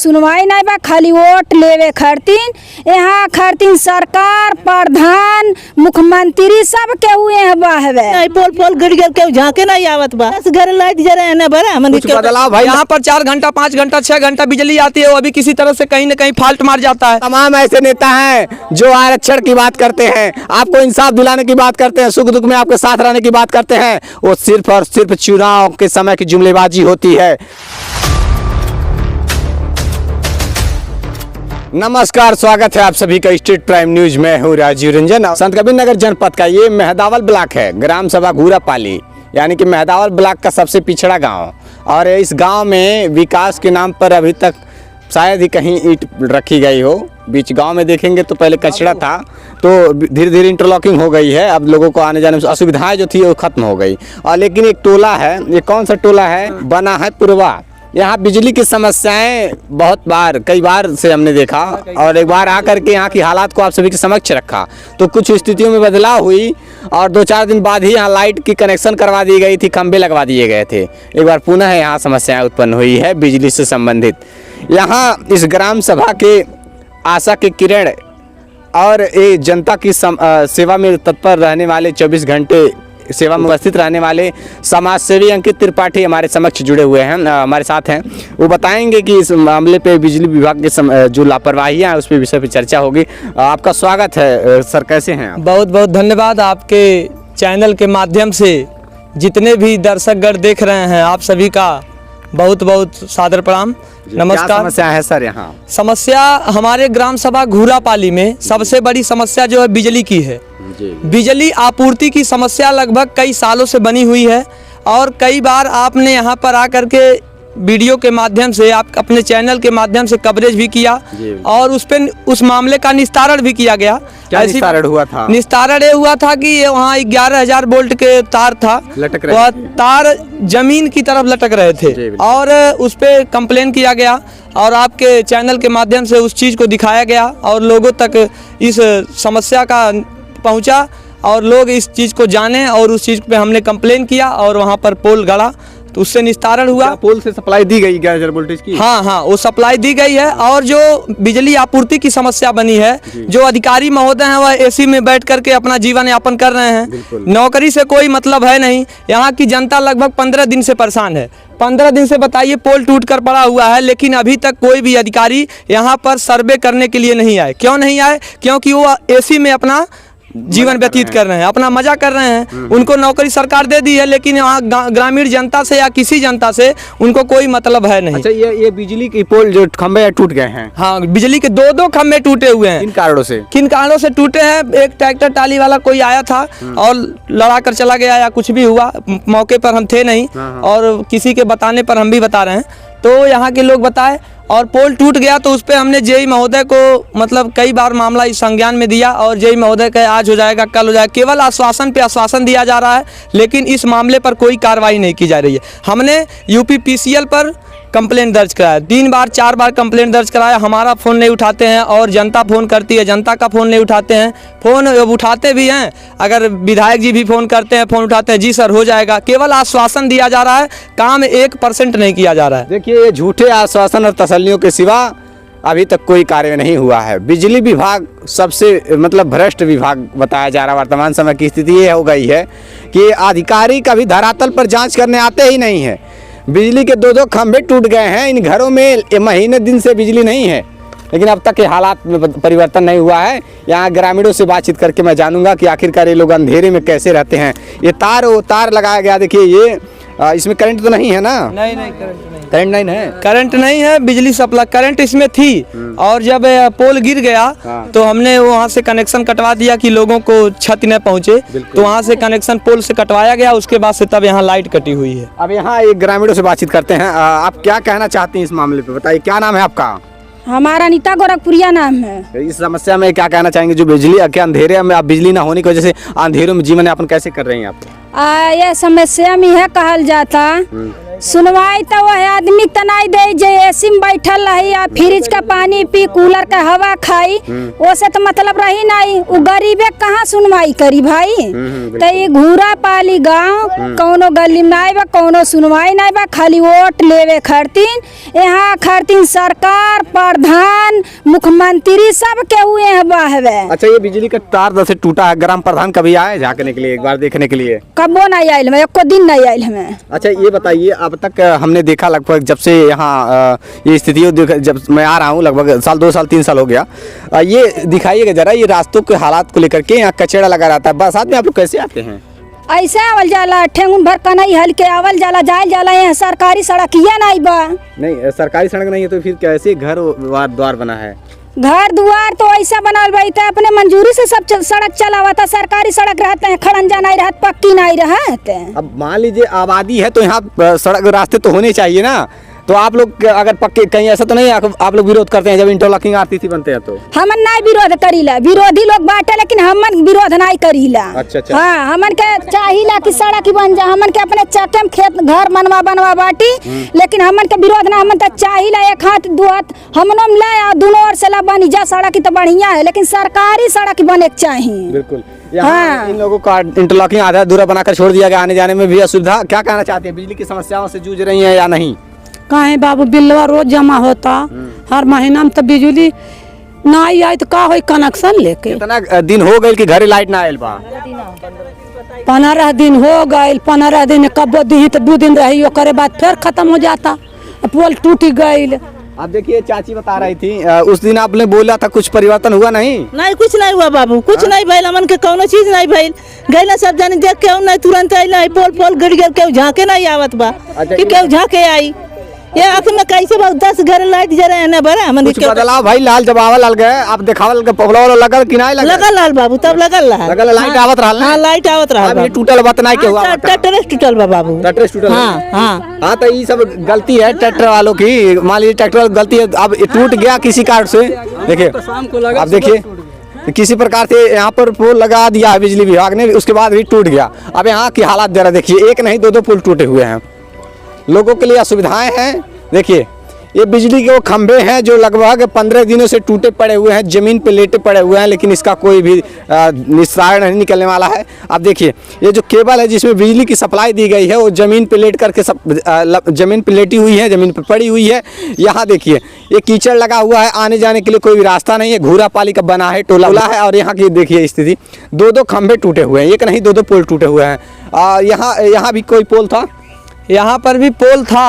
सुनवाई नहीं बा, खाली वोट लेवे खरतीन। यहाँ खरतीन सरकार प्रधान मुख्यमंत्री सब के हुए हैं बाहवे। पोल पोल गिर गिर के झांके नहीं आवत बा, घर लाइट जरा है ना भरा हमन कुछ बदलाव भाई। यहाँ पर 4 घंटा 5 घंटा 6 घंटा बिजली आती है, वो अभी किसी तरह से कहीं न कहीं फाल्ट मार जाता है। तमाम ऐसे नेता हैं जो आरक्षण की बात करते हैं, आपको इंसाफ दिलाने की बात करते हैं, सुख दुख में आपके साथ रहने की बात करते हैं, वो सिर्फ और सिर्फ चुनाव के समय की जुमलेबाजी होती है। नमस्कार, स्वागत है आप सभी का स्टेट प्राइम न्यूज में। हूँ राजीव रंजन। संतकबीरनगर जनपद का ये मेहदावल ब्लॉक है, ग्राम सभा घूरापाली, यानी कि मेहदावल ब्लॉक का सबसे पिछड़ा गांव। और इस गांव में विकास के नाम पर अभी तक शायद ही कहीं ईंट रखी गई हो। बीच गांव में देखेंगे तो पहले कचरा था, तो धीरे धीरे इंटरलॉकिंग हो गई है। अब लोगों को आने जाने में असुविधाएं जो थी वो खत्म हो गई। और लेकिन एक टोला है, ये कौन सा टोला है, बना है पुरवा। यहाँ बिजली की समस्याएं बहुत बार, कई बार से हमने देखा, और एक बार आकर के यहाँ की हालात को आप सभी के समक्ष रखा, तो कुछ स्थितियों में बदलाव हुई और 2-4 दिन बाद ही यहाँ लाइट की कनेक्शन करवा दी गई थी, खंभे लगवा दिए गए थे। एक बार पुनः यहाँ समस्याएं उत्पन्न हुई है बिजली से संबंधित। यहाँ इस ग्राम सभा के आशा की किरण और ये जनता की सेवा में तत्पर रहने वाले, 24 घंटे सेवा में उपस्थित रहने वाले समाज सेवी अंकित त्रिपाठी हमारे समक्ष जुड़े हुए हैं, हमारे साथ हैं। वो बताएंगे कि इस मामले पे बिजली विभाग के जो लापरवाहियां हैं उस पे विषय पे चर्चा होगी। आपका स्वागत है सर, कैसे हैं आप? बहुत बहुत धन्यवाद। आपके चैनल के माध्यम से जितने भी दर्शकगण देख रहे हैं, आप सभी का बहुत बहुत सादर प्रणाम, नमस्कार। क्या समस्या है सर यहाँ? समस्या हमारे ग्राम सभा घूरापाली में सबसे बड़ी समस्या जो है बिजली की है। बिजली आपूर्ति की समस्या लगभग कई सालों से बनी हुई है, और कई बार आपने यहाँ पर आकर के वीडियो के माध्यम से, आप अपने चैनल के माध्यम से कवरेज भी किया, और उस मामले का निस्तारण भी किया गया। क्या निस्तारण हुआ था? निस्तारण ये हुआ था कि ये वहाँ 11,000 वोल्ट के तार था, वह तार जमीन की तरफ लटक रहे थे, और उस पर कंप्लेन किया गया, और आपके चैनल के माध्यम से उस चीज़ को दिखाया गया, और लोगों तक इस समस्या का पहुंचा, और लोग इस चीज़ को जाने, और उस चीज़ पे हमने कंप्लेन किया, और वहाँ पर पोल गड़ा, तो उससे निस्तारण हुआ। पोल से सप्लाई दी गई 11,000 वोल्टेज की? हाँ, वो सप्लाई दी गई है। और जो बिजली आपूर्ति की समस्या बनी है, जो अधिकारी महोदय हैं वह एसी में बैठ करके अपना जीवन यापन कर रहे हैं, नौकरी से कोई मतलब है नहीं। यहाँ की जनता लगभग 15 दिन से परेशान है। 15 दिन से बताइए, पोल टूट कर पड़ा हुआ है, लेकिन अभी तक कोई भी अधिकारी यहाँ पर सर्वे करने के लिए नहीं आए। क्यों नहीं आए? क्योंकि वो एसी में अपना जीवन व्यतीत कर रहे हैं, अपना मजा कर रहे हैं। उनको नौकरी सरकार दे दी है, लेकिन यहाँ ग्रामीण जनता से या किसी जनता से उनको कोई मतलब है नहीं। अच्छा, ये बिजली की पोल जो खंभे टूट गए हैं? हाँ, बिजली के 2-2 खंभे टूटे हुए हैं। किन कारणों से? किन कारणों से टूटे हैं? एक ट्रैक्टर टाली वाला कोई आया था और लड़ा कर चला गया, या कुछ भी हुआ, मौके पर हम थे नहीं, और किसी के बताने पर हम भी बता रहे हैं, तो यहाँ के लोग बताए, और पोल टूट गया। तो उस पर हमने जेई महोदय को मतलब कई बार मामला इस संज्ञान में दिया, और जेई महोदय कहे आज हो जाएगा, कल हो जाएगा। केवल आश्वासन पे आश्वासन दिया जा रहा है, लेकिन इस मामले पर कोई कार्रवाई नहीं की जा रही है। हमने यूपीपीसीएल पर कंप्लेंट दर्ज कराया, 3 बार 4 बार कंप्लेंट दर्ज कराया, हमारा फ़ोन नहीं उठाते हैं, और जनता फ़ोन करती है, जनता का फ़ोन नहीं उठाते हैं। फ़ोन उठाते भी हैं, अगर विधायक जी भी फ़ोन करते हैं, फ़ोन उठाते हैं, जी सर हो जाएगा। केवल आश्वासन दिया जा रहा है, काम 1% नहीं किया जा रहा है। देखिए, ये झूठे आश्वासन और तसल्लियों के सिवा अभी तक कोई कार्य नहीं हुआ है। बिजली विभाग सबसे मतलब भ्रष्ट विभाग बताया जा रहा है। वर्तमान समय की स्थिति ये हो गई है कि अधिकारी कभी धरातल पर जाँच करने आते ही नहीं है। बिजली के 2-2 खंभे टूट गए हैं, इन घरों में महीने दिन से बिजली नहीं है, लेकिन अब तक के हालात में परिवर्तन नहीं हुआ है। यहाँ ग्रामीणों से बातचीत करके मैं जानूंगा कि आखिरकार ये लोग अंधेरे में कैसे रहते हैं। ये तार लगाया गया, देखिए ये इसमें करंट तो नहीं है ना? नहीं, करंट नहीं है। करंट नहीं है, बिजली सप्लाई करंट इसमें थी, और जब पोल गिर गया तो हमने वहाँ से कनेक्शन कटवा दिया कि लोगों को क्षति न पहुँचे, तो वहाँ से कनेक्शन पोल से कटवाया गया। उसके बाद से तब यहाँ लाइट कटी हुई है। अब यहाँ एक ग्रामीणों से बातचीत करते हैं। आप क्या कहना चाहते हैं इस मामले पे, बताइए। क्या नाम है आपका? हमारा नीता गोरखपुरिया नाम है। इस समस्या में क्या कहना चाहेंगे, जो बिजली के अंधेरे में, आप बिजली ना होने की वजह से अंधेरों में जीवन यापन कैसे कर रहे हैं आप? यह समस्या में है कहल जाता सुनवाई तो वह आदमी त नहीं दे जे एसी में बैठल रही या फ्रिज का पानी पी कूलर का हवा खाई ओसे तो मतलब रही नहीं। वो गरीबे कहाँ सुनवाई करी भाई। तो ये घूरा पाली गांव कौनो गली में नहीं बा, कौनो सुनवाई नहीं बा, खाली वोट लेवे खरतीन। यहाँ खरतीन सरकार प्रधान मुख्यमंत्री सब के हुए हैं बाहवे। अच्छा, ये बिजली का तार जैसे टूटा है, ग्राम प्रधान कभी आए झांकने के लिए, एक बार देखने के लिए? कबो नहीं आयल हमें, एको दिन नहीं आयल हमें। अच्छा, ये बताइए, अब तक हमने देखा लगभग जब से यहाँ ये स्थिति जब मैं आ रहा हूँ, लगभग साल 2 साल 3 साल हो गया। ये दिखाइएगा जरा, ये रास्तों के हालात को लेकर के यहाँ कचरा लगा रहता है। बरसात में आप लोग कैसे आते हैं? ऐसे आवल जाला, ठेंगुन भर कनई हल्के आवल जाला, जायल जाला। यहाँ सरकारी सड़क ये नहीं बा। नहीं, सरकारी सड़क नहीं है तो फिर कैसे घर द्वार बना है? घर द्वार तो ऐसा बनावल भाई था, अपने मंजूरी से सब सड़क चलावा था। सरकारी सड़क रहते हैं, खड़ंजा नहीं रहत, पक्की नहीं रहते। अब मान लीजिए आबादी है तो यहाँ सड़क रास्ते तो होने चाहिए ना। तो आप लोग अगर पक्के कहीं ऐसा तो नहीं आप लोग विरोध करते हैं जब इंटरलॉकिंग आरसीसी बनते हैं? तो हमन नहीं विरोध करीला, विरोधी लोग बाटे लेकिन हमन विरोध नहीं करीला। अच्छा। हाँ, हमन के चाहिला कि सड़क ही बन जा। हमन के अपने चके में खेत घर बनवा बाटी, लेकिन हमन के विरोध ना। हमन तो चाहिला एक हाथ दो हाथ हमनों में ले दोनों ओर से ला बनी जा सड़क तो बढ़िया है, लेकिन सरकारी सड़क बने के चाहिए। बिल्कुल। हाँ। इन लोगों का इंटरलॉकिंग आधा अधूरा बनाकर छोड़ दिया गया, आने जाने में भी असुविधा। क्या कहना चाहते हैं, बिजली की समस्याओं से जूझ रही है या नहीं? कहे बाबू बिलवा रोज जमा होता, हर महीना में तो बिजली नहीं आई तो का हो कनेक्शन लेके। कितना दिन हो गए कि घरे लाइट ना आयल बा? 15 दिन हो गए। 15 दिन कब दी तो 2 दिन रही, करे बाद फिर खत्म हो जाता, पोल टूट गई। अब देखिए, चाची बता रही थी उस दिन आपने बोला था कुछ परिवर्तन हुआ नहीं? नहीं, कुछ नहीं हुआ बाबू, कुछ नहीं भइल। हमन के कौनो चीज नहीं भइल। गइला सब जाने देख के नहीं तुरंत आइला, पोल गिर गया, केहू झांके नहीं आवत बा कि केहू झांके आई। ये आखिर में कैसे बहुत 10 घर लाइट जरे है ना बरा हमन कुछ बदलाव भाई। लाल जबावल लाल गए, आप देखावल के पहला लगल कि नहीं लगल लाल बाबू, तब लगल लाइट आवत रहल ना? हां, लाइट आवत रहल। अब ये टूटल बात नहीं के हुआ? ट्रैक्टर टूटल बा बाबू, ट्रैक्टर टूटल। हां, तो ये सब गलती है ट्रैक्टर वालों की। मान लीजिए ट्रैक्टर गलती है, अब टूट गया किसी कारण से। देखिए, अब देखिए किसी प्रकार से यहाँ पर पोल लगा दिया है बिजली विभाग ने, उसके बाद भी टूट गया। अब यहाँ की हालात जरा देखिए, एक नहीं 2 पोल टूटे हुए हैं। लोगों के लिए असुविधाएं हैं। देखिए, ये बिजली के वो खंभे हैं जो लगभग 15 दिनों से टूटे पड़े हुए हैं, जमीन पे लेटे पड़े हुए हैं, लेकिन इसका कोई भी निस्तारण नहीं निकलने वाला है। अब देखिए, ये जो केबल है जिसमें बिजली की सप्लाई दी गई है, वो जमीन पे लेट करके जमीन पे लेटी हुई है, जमीन पे पड़ी हुई है। यहाँ देखिए, ये कीचड़ लगा हुआ है, आने जाने के लिए कोई भी रास्ता नहीं है। घूरा पाली का बना है, टोला है। और यहाँ की देखिए स्थिति, 2 खंभे टूटे हुए हैं, एक नहीं 2 पोल टूटे हुए हैं। यहाँ भी कोई पोल था, यहाँ पर भी पोल था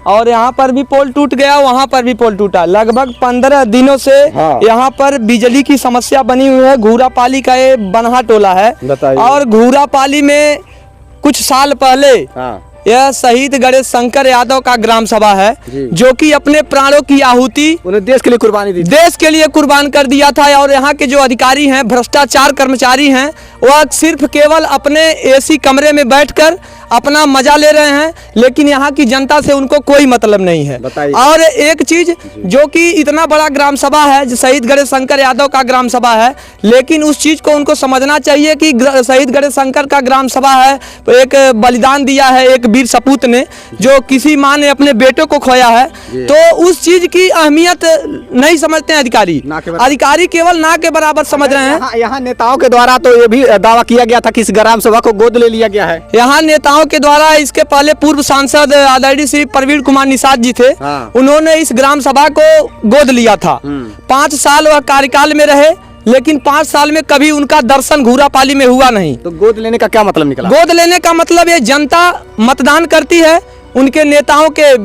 और यहाँ पर भी पोल टूट गया, वहाँ पर भी पोल टूटा। लगभग 15 दिनों से यहाँ पर बिजली की समस्या बनी हुई है। घूरा पाली का ये बनहा टोला है और घूरा पाली में कुछ साल पहले यह शहीद गणेश शंकर यादव का ग्राम सभा है, जो कि अपने प्राणों की आहुति उन्हें देश के लिए कुर्बानी दी, देश के लिए कुर्बान कर दिया था। और यहाँ के जो अधिकारी हैं, भ्रष्टाचार कर्मचारी हैं, वह सिर्फ केवल अपने एसी कमरे में बैठकर अपना मजा ले रहे हैं, लेकिन यहाँ की जनता से उनको कोई मतलब नहीं है। और एक चीज, जो कि इतना बड़ा ग्राम सभा है, जो शहीद गणेश शंकर यादव का ग्राम सभा है, लेकिन उस चीज को उनको समझना चाहिए कि शहीद गणेश शंकर का ग्राम सभा है, एक बलिदान दिया है एक वीर सपूत ने, जो किसी माँ ने अपने बेटों को खोया है। तो उस चीज की अहमियत नहीं समझते हैं अधिकारी। अधिकारी केवल ना के बराबर समझ रहे हैं। यहाँ नेताओं के द्वारा तो ये भी दावा किया गया था कि इस ग्राम सभा को गोद ले लिया गया है। यहाँ नेताओं के द्वारा, इसके पहले पूर्व सांसद आदरणीय श्री प्रवीण कुमार निषाद जी थे, उन्होंने इस ग्राम सभा को गोद लिया था। 5 साल वह कार्यकाल में रहे, लेकिन 5 साल में कभी उनका दर्शन घूरा पाली में हुआ नहीं। तो गोद लेने का क्या मतलब निकला? गोद लेने का मतलब ये जनता मतदान करती है, उनके नेताओं के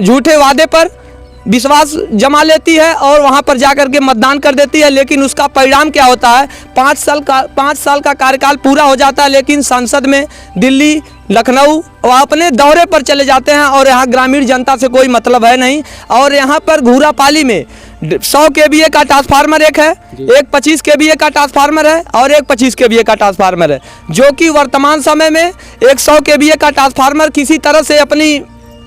झूठे वादे पर विश्वास जमा लेती है और वहां पर जाकर के मतदान कर देती है, लेकिन उसका परिणाम क्या होता है? 5 साल का कार्यकाल पूरा हो जाता है, लेकिन संसद में दिल्ली, लखनऊ वह अपने दौरे पर चले जाते हैं और यहाँ ग्रामीण जनता से कोई मतलब है नहीं। और यहाँ पर घूरा पाली में 100 kVA का ट्रांसफार्मर एक है, एक 25 kVA का ट्रांसफार्मर है और एक 25 kVA का ट्रांसफार्मर है, जो कि वर्तमान समय में एक 100 kVA का ट्रांसफार्मर किसी तरह से अपनी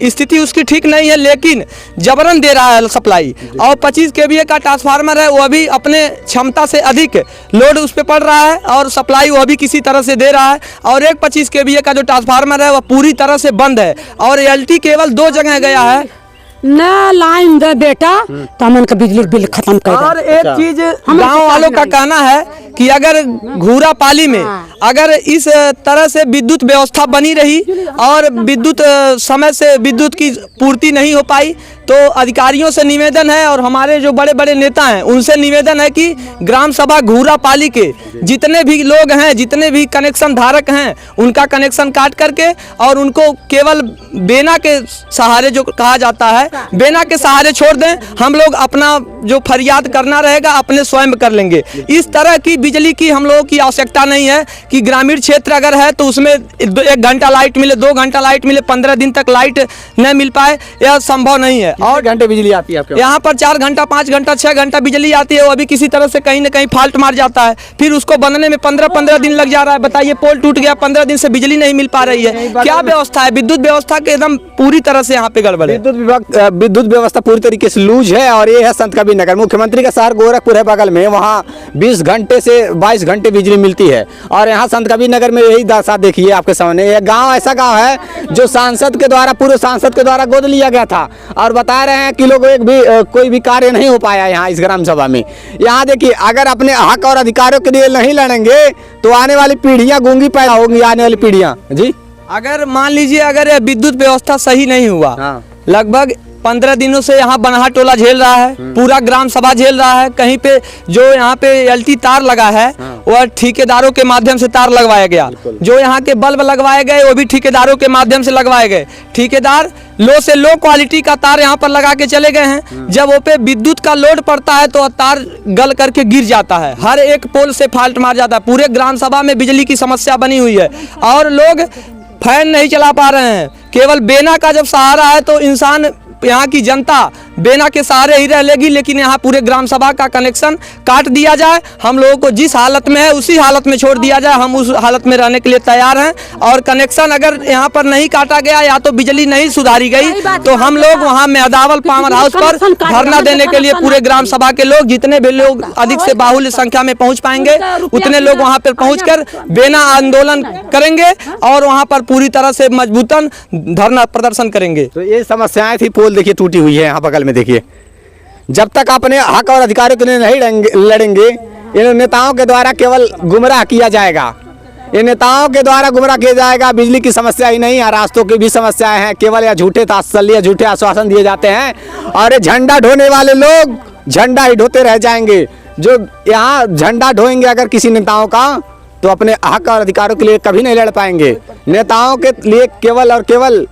स्थिति उसकी ठीक नहीं है, लेकिन जबरन दे रहा है सप्लाई। और 25 kVA का ट्रांसफार्मर है, वो भी अपने क्षमता से अधिक लोड उस पर पड़ रहा है और सप्लाई वो भी किसी तरह से दे रहा है। और एक 25 kVA का जो ट्रांसफार्मर है वह पूरी तरह से बंद है और एलटी केवल 2 जगह गया है। न लाइन दे बेटा तो हमन का बिजली बिल खत्म कर दे। और एक चीज गांव वालों का कहना है कि अगर घूरा पाली में अगर इस तरह से विद्युत व्यवस्था बनी रही और विद्युत समय से विद्युत की पूर्ति नहीं हो पाई तो अधिकारियों से निवेदन है और हमारे जो बड़े बड़े नेता हैं उनसे निवेदन है कि ग्राम सभा घूरा पाली के जितने भी लोग हैं, जितने भी कनेक्शन धारक हैं, उनका कनेक्शन काट करके और उनको केवल बेना के सहारे, जो कहा जाता है बेना के सहारे छोड़ दें। हम लोग अपना जो फरियाद करना रहेगा अपने स्वयं कर लेंगे। इस तरह की बिजली की हम लोगों की आवश्यकता नहीं है कि ग्रामीण क्षेत्र अगर है तो उसमें 1 घंटा लाइट मिले, 2 घंटा लाइट मिले, 15 दिन तक लाइट न मिल पाए, यह संभव नहीं है। और घंटे बिजली आती है आपके यहाँ पर 4 घंटा, 5 घंटा, 6 घंटा बिजली आती है, वो अभी किसी तरह से कहीं न कहीं फाल्ट मार जाता है, फिर उसको बनने में 15-15 दिन लग जा रहा है। बताइए, पोल टूट गया, 15 दिन से बिजली नहीं मिल पा रही है। क्या व्यवस्था है? विद्युत व्यवस्था के एकदम पूरी तरह से यहाँ पे गड़बड़ है। विद्युत व्यवस्था पूरी तरीके से लूज है। और ये है संत कबीर नगर, मुख्यमंत्री का शहर गोरखपुर है बगल में, वहाँ 20 घंटे से 22 घंटे बिजली मिलती है। और यहाँ संत कबीर नगर में यही दशा देखिए आपके सामने। यह गांव ऐसा गांव है जो सांसद के द्वारा, पूर्व सांसद के द्वारा गोद लिया गया था और बता रहे हैं कि लोग कोई भी कार्य नहीं हो पाया यहाँ इस ग्राम सभा में। यहाँ देखिए, अगर अपने हक और अधिकारों के लिए नहीं लड़ेंगे तो आने वाली पीढ़ियां गूंगी पैदा होंगी, आने वाली पीढ़ियां। जी, अगर मान लीजिए अगर यह विद्युत व्यवस्था सही नहीं हुआ, लगभग 15 दिनों से यहाँ बनहा टोला झेल रहा है, पूरा ग्राम सभा झेल रहा है। कहीं पे जो यहाँ पे एलटी तार लगा है वह ठेकेदारों के माध्यम से तार लगवाया गया, जो यहाँ के बल्ब लगवाए गए वो भी ठेकेदारों के माध्यम से लगवाए गए। ठेकेदार लो से लो क्वालिटी का तार यहाँ पर लगा के चले गए हैं। जब वो पे विद्युत का लोड पड़ता है तो तार गल करके गिर जाता है, हर एक पोल से फाल्ट मार जाता है। पूरे ग्राम सभा में बिजली की समस्या बनी हुई है और लोग फैन नहीं चला पा रहे हैं। केवल बेना का जब सहारा है तो इंसान, यहाँ की जनता बेना के सहारे ही रह लेगी, लेकिन यहाँ पूरे ग्राम सभा का कनेक्शन काट दिया जाए। हम लोगों को जिस हालत में है उसी हालत में छोड़ दिया जाए, हम उस हालत में रहने के लिए तैयार हैं। और कनेक्शन अगर यहाँ पर नहीं काटा गया या तो बिजली नहीं सुधारी गई तो हम लोग वहाँ मेहदावल पावर हाउस पर धरना देने के लिए पूरे ग्राम सभा के लोग, जितने भी लोग अधिक से बाहुल्य संख्या में पहुँच पाएंगे उतने लोग वहाँ पर पहुँच कर बेना आंदोलन करेंगे और वहाँ पर पूरी तरह से मजबूतन धरना प्रदर्शन करेंगे। तो ये समस्याएं थी। पोल देखिए टूटी हुई है यहाँ बगल में, देखिए। जब तक अपने हक और अधिकारों के लिए नहीं लड़ेंगे, इन नेताओं के द्वारा केवल गुमराह किया जाएगा। इन नेताओं के द्वारा गुमराह किया जाएगा। बिजली की समस्या ही नहीं है, रास्तों की भी समस्याएं हैं। केवल या झूठे तासल्य, झूठे आश्वासन दिए जाते हैं और ये झंडा ढोने वाले लोग झंडा ही ढोते रह जाएंगे। जो यहाँ झंडा ढोएंगे अगर किसी नेताओं का, तो अपने हक और अधिकारों के लिए कभी नहीं लड़ पाएंगे। नेताओं के लिए केवल और केवल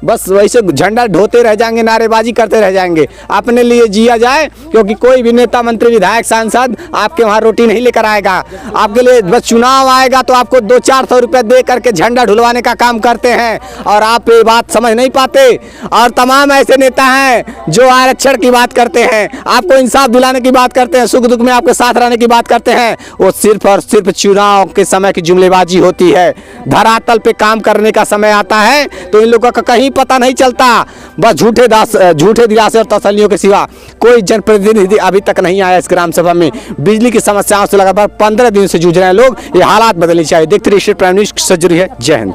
बस वैसे झंडा ढोते रह जाएंगे, नारेबाजी करते रह जाएंगे। अपने लिए जिया जाए, क्योंकि कोई भी नेता, मंत्री, विधायक, सांसद आपके वहाँ रोटी नहीं लेकर आएगा। आपके लिए बस चुनाव आएगा तो आपको 200-400 रुपये दे करके झंडा ढुलवाने का काम करते हैं और आप ये बात समझ नहीं पाते। और तमाम ऐसे नेता हैं जो आरक्षण की बात करते हैं, आपको इंसाफ दिलाने की बात करते हैं, सुख दुख में आपके साथ रहने की बात करते हैं। वो सिर्फ और सिर्फ चुनाव के समय की जुमलेबाजी होती है। धरातल पे काम करने का समय आता है तो इन लोगों का कहीं पता नहीं चलता। बस झूठे दिलासे और तसल्लियों के सिवा कोई जनप्रतिनिधि अभी तक नहीं आया इस ग्राम सभा में। बिजली की समस्याओं से लगातार 15 दिन से जूझ रहे हैं लोग। ये हालात बदलने चाहिए। देखते रहिए स्टेट प्राइम न्यूज़, सज्जरी है। जय हिंद।